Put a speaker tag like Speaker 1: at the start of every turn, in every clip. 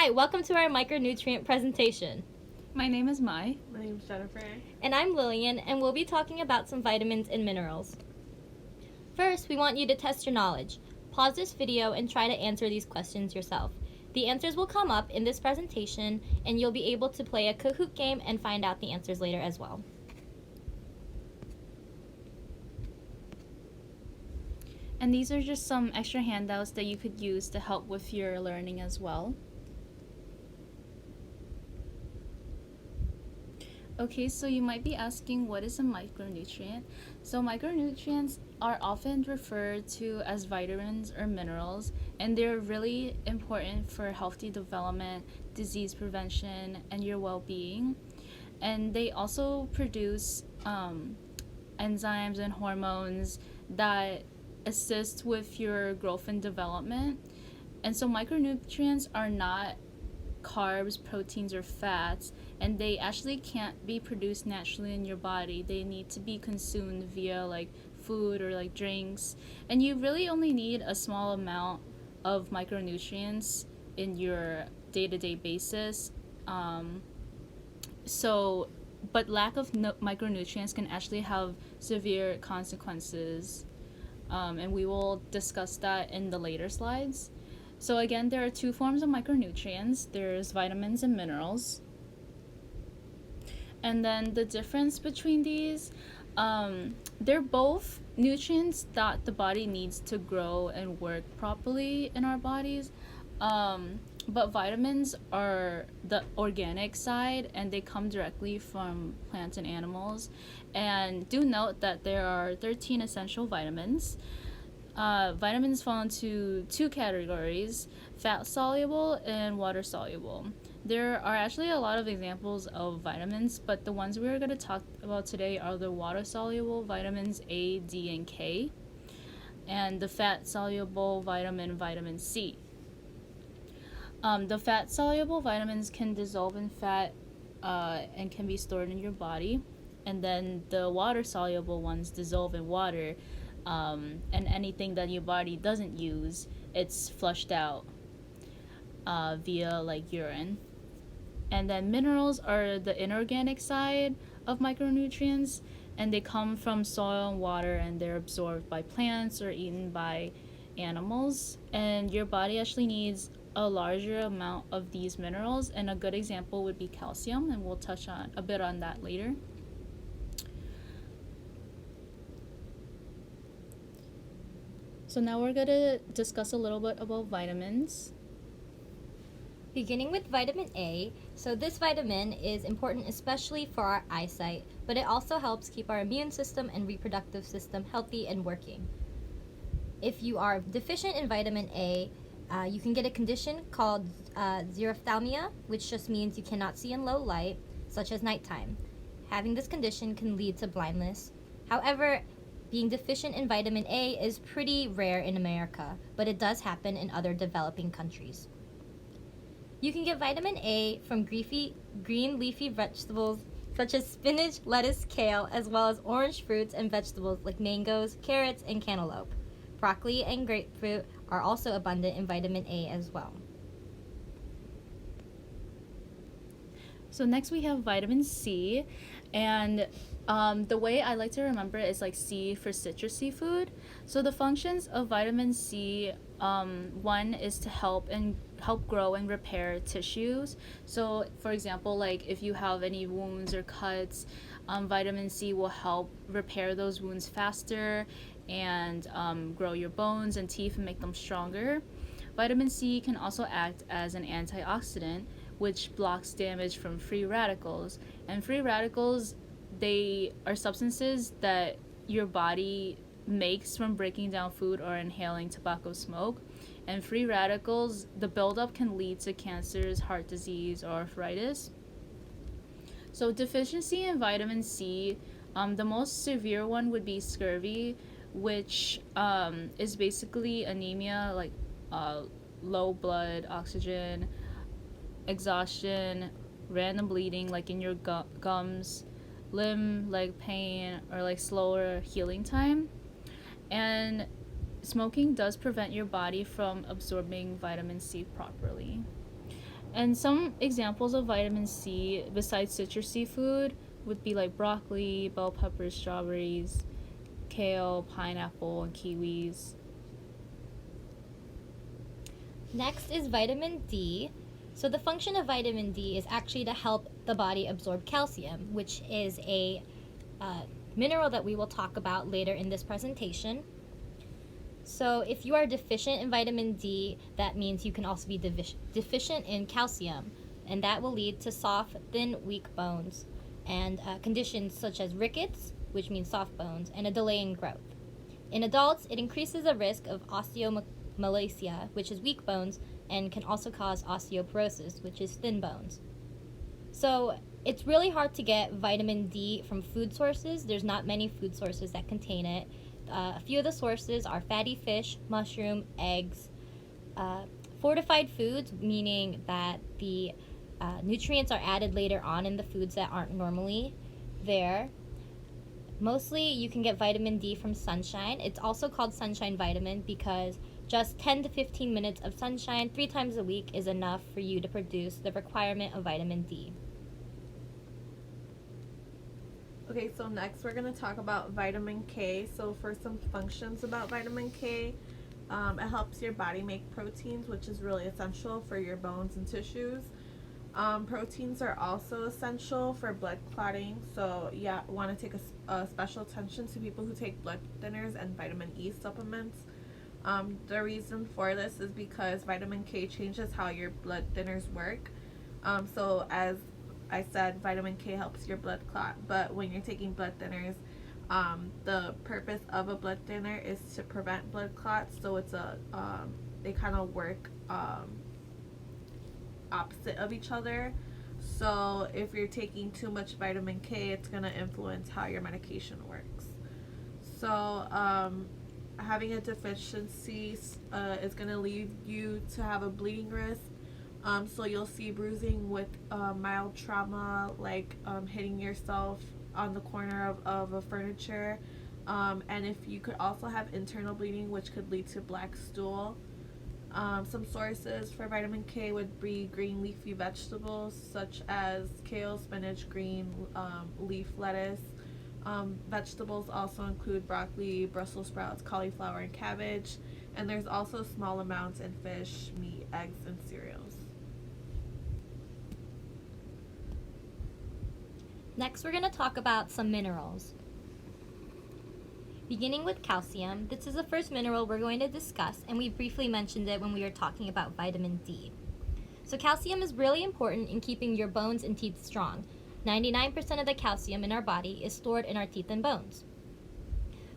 Speaker 1: Hi, welcome to our micronutrient presentation.
Speaker 2: My name is Mai.
Speaker 3: My name's Jennifer.
Speaker 1: And I'm Lillian, and we'll be talking about some vitamins and minerals. First, we want you to test your knowledge. Pause this video and try to answer these questions yourself. The answers will come up in this presentation, and you'll be able to play a Kahoot game and find out the answers later as well.
Speaker 2: And these are just some extra handouts that you could use to help with your learning as well. Okay, so you might be asking, what is a micronutrient? So micronutrients are often referred to as vitamins or minerals, and they're really important for healthy development, disease prevention, and your well-being. And they also produce enzymes and hormones that assist with your growth and development. And so micronutrients are not carbs, proteins, or fats, and they actually can't be produced naturally in your body. They need to be consumed via like food or like drinks, and you really only need a small amount of micronutrients in your day-to-day basis. But lack of micronutrients can actually have severe consequences, and we will discuss that in the later slides. So again, there are two forms of micronutrients. There's vitamins and minerals. And then the difference between these, they're both nutrients that the body needs to grow and work properly in our bodies. But vitamins are the organic side, and they come directly from plants and animals. And do note that there are 13 essential vitamins. Vitamins fall into two categories: fat-soluble and water-soluble. There are actually a lot of examples of vitamins, but the ones we're going to talk about today are the water-soluble vitamins A, D, and K, and the fat-soluble vitamin C. The fat-soluble vitamins can dissolve in fat and can be stored in your body, and then the water-soluble ones dissolve in water. And anything that your body doesn't use, it's flushed out via like urine. And then minerals are the inorganic side of micronutrients, and they come from soil and water, and they're absorbed by plants or eaten by animals. And your body actually needs a larger amount of these minerals, and a good example would be calcium, and we'll touch on a bit on that later. So now we're going to discuss a little bit about vitamins.
Speaker 1: Beginning with vitamin A, so this vitamin is important especially for our eyesight, but it also helps keep our immune system and reproductive system healthy and working. If you are deficient in vitamin A, you can get a condition called xerophthalmia, which just means you cannot see in low light, such as nighttime. Having this condition can lead to blindness. However, being deficient in vitamin A is pretty rare in America, but it does happen in other developing countries. You can get vitamin A from green leafy vegetables such as spinach, lettuce, kale, as well as orange fruits and vegetables like mangoes, carrots, and cantaloupe. Broccoli and grapefruit are also abundant in vitamin A as well.
Speaker 2: So next we have vitamin C, and the way I like to remember it is like C for citrusy food. So the functions of vitamin C, one is to help grow and repair tissues. So for example, like if you have any wounds or cuts, vitamin C will help repair those wounds faster and grow your bones and teeth and make them stronger. Vitamin C can also act as an antioxidant, which blocks damage from free radicals. And free radicals, they are substances that your body makes from breaking down food or inhaling tobacco smoke. And free radicals, the buildup can lead to cancers, heart disease, or arthritis. So deficiency in vitamin C, the most severe one would be scurvy, which is basically anemia, like low blood oxygen, exhaustion, random bleeding like in your gums, leg pain, or like slower healing time. And smoking does prevent your body from absorbing vitamin C properly. And some examples of vitamin C besides citrusy food would be like broccoli, bell peppers, strawberries, kale, pineapple, and kiwis.
Speaker 1: Next is vitamin D. So the function of vitamin D is actually to help the body absorb calcium, which is a mineral that we will talk about later in this presentation. So if you are deficient in vitamin D, that means you can also be deficient in calcium, and that will lead to soft, thin, weak bones, and conditions such as rickets, which means soft bones, and a delay in growth. In adults, it increases the risk of osteomalacia, which is weak bones, and can also cause osteoporosis, which is thin bones. So it's really hard to get vitamin D from food sources. There's not many food sources that contain it. A few of the sources are fatty fish, mushroom, eggs, fortified foods, meaning that the nutrients are added later on in the foods that aren't normally there. Mostly you can get vitamin D from sunshine. It's also called sunshine vitamin because just 10 to 15 minutes of sunshine 3 times a week is enough for you to produce the requirement of vitamin D.
Speaker 3: Okay, so next we're going to talk about vitamin K. So for some functions about vitamin K, it helps your body make proteins, which is really essential for your bones and tissues. Proteins are also essential for blood clotting, so yeah, want to take a special attention to people who take blood thinners and vitamin E supplements. The reason for this is because vitamin K changes how your blood thinners work. So as I said, vitamin K helps your blood clot, but when you're taking blood thinners, the purpose of a blood thinner is to prevent blood clots, so it's they kind of work opposite of each other. So if you're taking too much vitamin K, it's going to influence how your medication works. So having a deficiency is going to lead you to have a bleeding risk. So you'll see bruising with mild trauma, like hitting yourself on the corner of a furniture. And if you could also have internal bleeding, which could lead to black stool. Some sources for vitamin K would be green leafy vegetables such as kale, spinach, green leaf lettuce. Vegetables also include broccoli, Brussels sprouts, cauliflower, and cabbage. And there's also small amounts in fish, meat, eggs, and cereals.
Speaker 1: Next, we're going to talk about some minerals. Beginning with calcium, this is the first mineral we're going to discuss, and we briefly mentioned it when we were talking about vitamin D. So calcium is really important in keeping your bones and teeth strong. 99% of the calcium in our body is stored in our teeth and bones.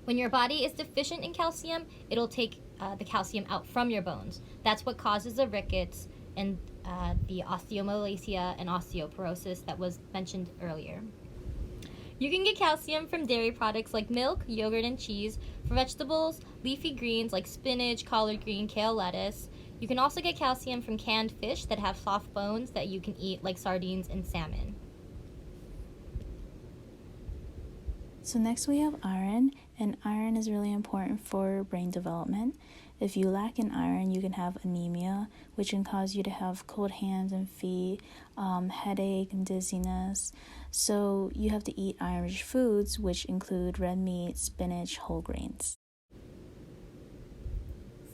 Speaker 1: When your body is deficient in calcium, it'll take the calcium out from your bones. That's what causes the rickets and the osteomalacia and osteoporosis that was mentioned earlier. You can get calcium from dairy products like milk, yogurt, and cheese, for vegetables, leafy greens like spinach, collard green, kale, lettuce. You can also get calcium from canned fish that have soft bones that you can eat, like sardines and salmon.
Speaker 4: So next we have iron, and iron is really important for brain development. If you lack in iron, you can have anemia, which can cause you to have cold hands and feet, headache and dizziness. So you have to eat iron-rich foods, which include red meat, spinach, whole grains.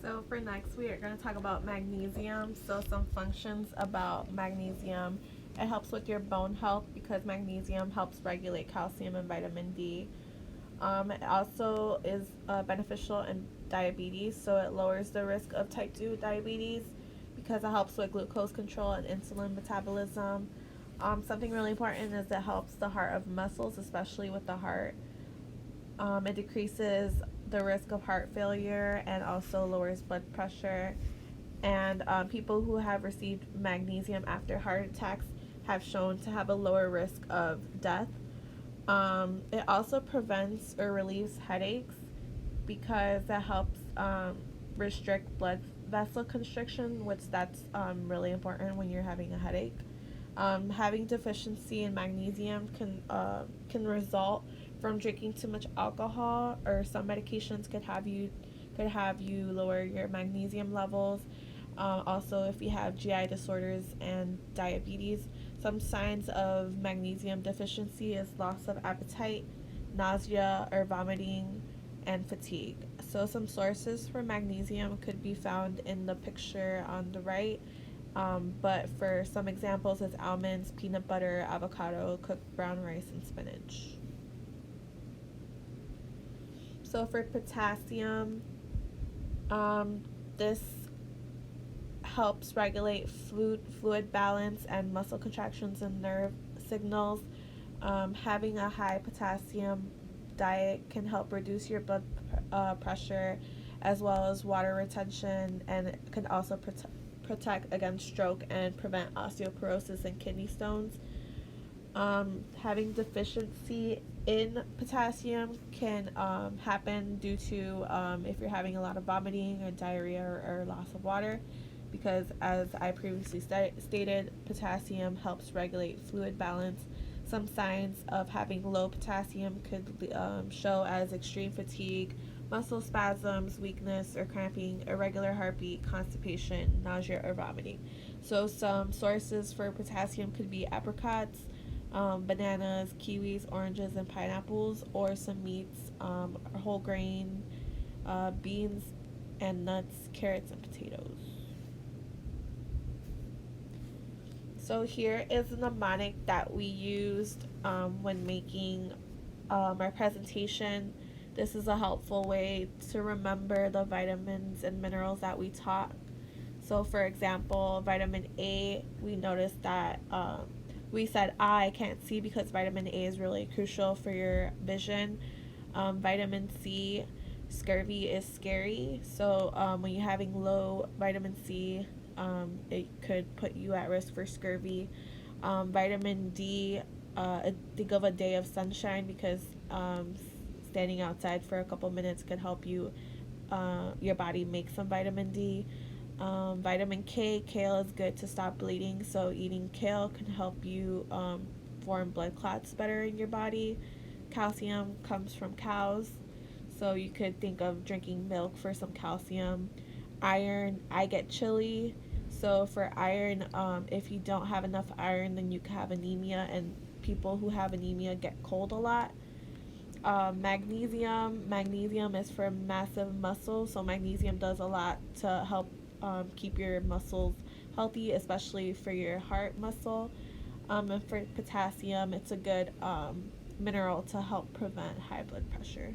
Speaker 3: So for next, we are going to talk about magnesium. So some functions about magnesium. It helps with your bone health because magnesium helps regulate calcium and vitamin D. It also is beneficial in diabetes, so it lowers the risk of type 2 diabetes because it helps with glucose control and insulin metabolism. Something really important is it helps the heart of muscles, especially with the heart. It decreases the risk of heart failure and also lowers blood pressure. And people who have received magnesium after heart attacks have shown to have a lower risk of death. It also prevents or relieves headaches because that helps restrict blood vessel constriction, which that's really important when you're having a headache. Having deficiency in magnesium can result from drinking too much alcohol, or some medications could have you lower your magnesium levels. Also, if you have GI disorders and diabetes, some signs of magnesium deficiency is loss of appetite, nausea or vomiting, and fatigue. So, some sources for magnesium could be found in the picture on the right. But for some examples, it's almonds, peanut butter, avocado, cooked brown rice, and spinach. So for potassium, this helps regulate fluid balance and muscle contractions and nerve signals. Having a high potassium diet can help reduce your blood pressure as well as water retention, and it can also protect against stroke and prevent osteoporosis and kidney stones. Having deficiency in potassium can happen due to if you're having a lot of vomiting or diarrhea or loss of water, because as I previously stated, potassium helps regulate fluid balance. Some signs of having low potassium could show as extreme fatigue, muscle spasms, weakness or cramping, irregular heartbeat, constipation, nausea, or vomiting. So some sources for potassium could be apricots, bananas, kiwis, oranges, and pineapples, or some meats, whole grain, beans, and nuts, carrots, and potatoes. So here is the mnemonic that we used when making our presentation. This is a helpful way to remember the vitamins and minerals that we taught. So for example, vitamin A, we noticed that we said I can't see because vitamin A is really crucial for your vision. Vitamin C, scurvy is scary. So when you're having low vitamin C, it could put you at risk for scurvy. Vitamin D, think of a day of sunshine, because standing outside for a couple minutes could help you, your body make some vitamin D. Vitamin K, kale is good to stop bleeding, so eating kale can help you form blood clots better in your body. Calcium comes from cows, so you could think of drinking milk for some calcium. Iron, I get chilly, so for iron, if you don't have enough iron, then you can have anemia, and people who have anemia get cold a lot. Magnesium is for massive muscles, so magnesium does a lot to help keep your muscles healthy, especially for your heart muscle. And for potassium, it's a good mineral to help prevent high blood pressure.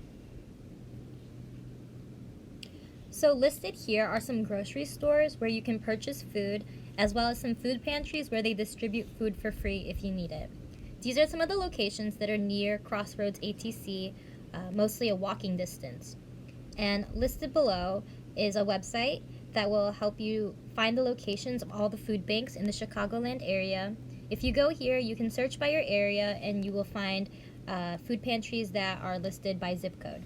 Speaker 1: So listed here are some grocery stores where you can purchase food, as well as some food pantries where they distribute food for free if you need it. These are some of the locations that are near Crossroads ATC, mostly a walking distance. And listed below is a website that will help you find the locations of all the food banks in the Chicagoland area. If you go here, you can search by your area and you will find food pantries that are listed by zip code.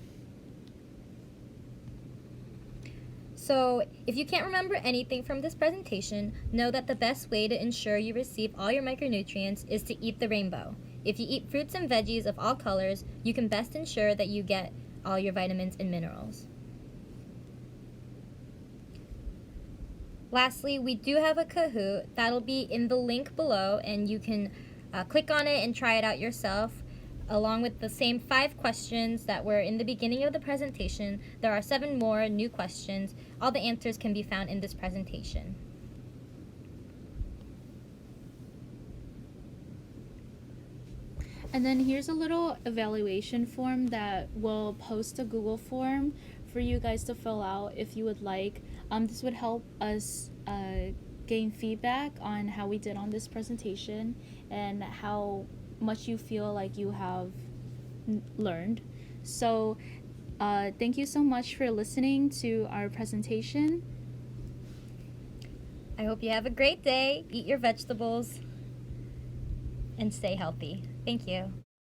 Speaker 1: So if you can't remember anything from this presentation, know that the best way to ensure you receive all your micronutrients is to eat the rainbow. If you eat fruits and veggies of all colors, you can best ensure that you get all your vitamins and minerals. Lastly, we do have a Kahoot that'll be in the link below, and you can click on it and try it out yourself. Along with the same 5 questions that were in the beginning of the presentation, there are 7 more new questions. All the answers can be found in this presentation.
Speaker 2: And then here's a little evaluation form that we'll post a Google form for you guys to fill out if you would like. This would help us gain feedback on how we did on this presentation and how much you feel like you have learned. So thank you so much for listening to our presentation.
Speaker 1: I hope you have a great day, eat your vegetables, and stay healthy. Thank you.